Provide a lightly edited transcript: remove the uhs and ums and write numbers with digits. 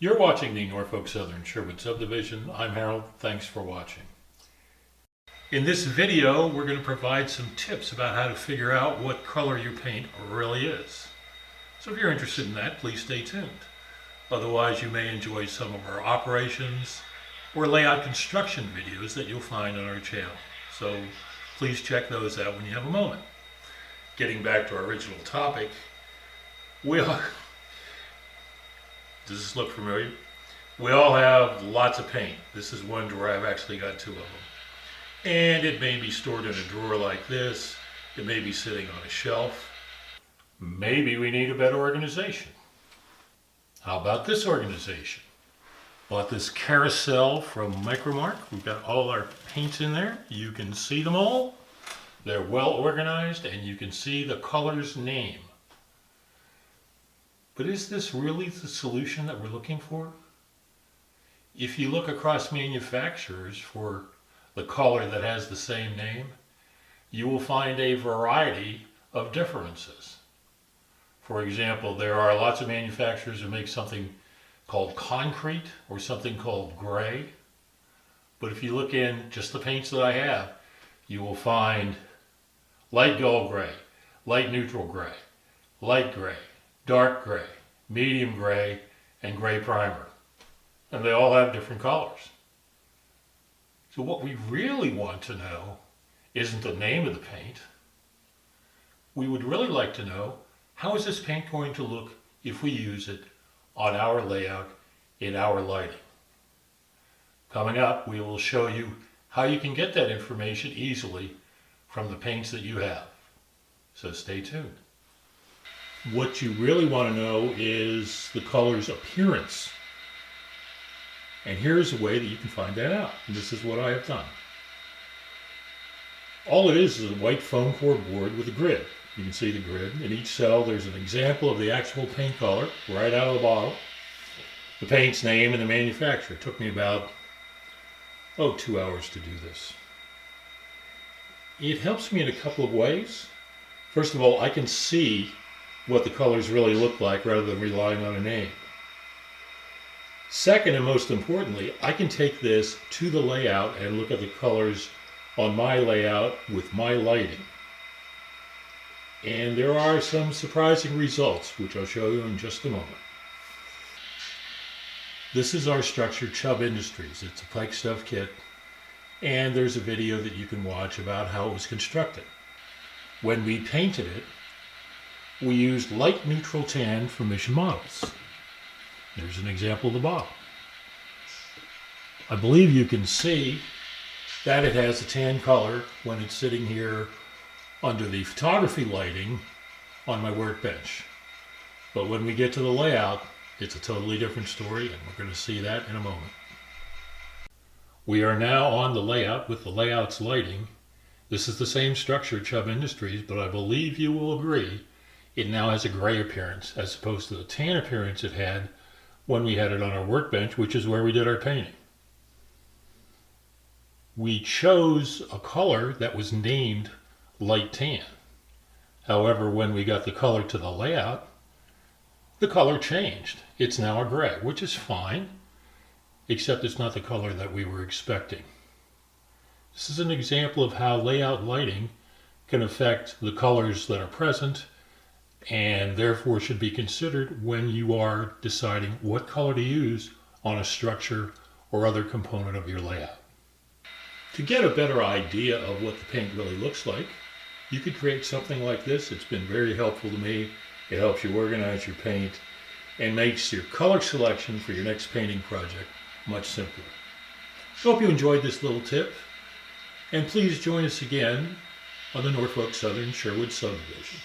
You're watching the Norfolk Southern Sherwood Subdivision. I'm Harold. Thanks for watching. In this video, we're going to provide some tips about how to figure out what color your paint really is. So if you're interested in that, please stay tuned. Otherwise, you may enjoy some of our operations or layout construction videos that you'll find on our channel. So please check those out when you have a moment. Getting back to our original topic, does this look familiar? We all have lots of paint. This is one drawer. I've actually got two of them. And it may be stored in a drawer like this. It may be sitting on a shelf. Maybe we need a better organization. How about this organization? Bought this carousel from Micromark. We've got all our paints in there. You can see them all. They're well organized and you can see the color's name. But is this really the solution that we're looking for? If you look across manufacturers for the color that has the same name, you will find a variety of differences. For example, there are lots of manufacturers who make something called concrete or something called gray. But if you look in just the paints that I have, you will find light dull gray, light neutral gray, light gray, dark gray, medium gray, and gray primer. And they all have different colors. So what we really want to know isn't the name of the paint. We would really like to know, how is this paint going to look if we use it on our layout in our lighting? Coming up, we will show you how you can get that information easily from the paints that you have. So stay tuned. What you really want to know is the color's appearance. And here's a way that you can find that out. And this is what I have done. All it is a white foam core board with a grid. You can see the grid. In each cell there's an example of the actual paint color right out of the bottle. The paint's name and the manufacturer. It took me about 2 hours to do this. It helps me in a couple of ways. First of all, I can see what the colors really look like rather than relying on a name. Second, and most importantly, I can take this to the layout and look at the colors on my layout with my lighting. And there are some surprising results, which I'll show you in just a moment. This is our structure, Chubb Industries. It's a Pike Stuff kit, and there's a video that you can watch about how it was constructed. When we painted it, we used light neutral tan from Mission Models. There's an example of the bottle. I believe you can see that it has a tan color when it's sitting here under the photography lighting on my workbench. But when we get to the layout, it's a totally different story, and we're going to see that in a moment. We are now on the layout with the layout's lighting. This is the same structure, Chubb Industries, but I believe you will agree it now has a gray appearance as opposed to the tan appearance it had when we had it on our workbench, which is where we did our painting. We chose a color that was named light tan. However, when we got the color to the layout, the color changed. It's now a gray, which is fine, except it's not the color that we were expecting. This is an example of how layout lighting can affect the colors that are present and therefore should be considered when you are deciding what color to use on a structure or other component of your layout. To get a better idea of what the paint really looks like, you could create something like this. It's been very helpful to me. It helps you organize your paint and makes your color selection for your next painting project much simpler. So hope you enjoyed this little tip, and please join us again on the Norfolk Southern Sherwood Subdivision.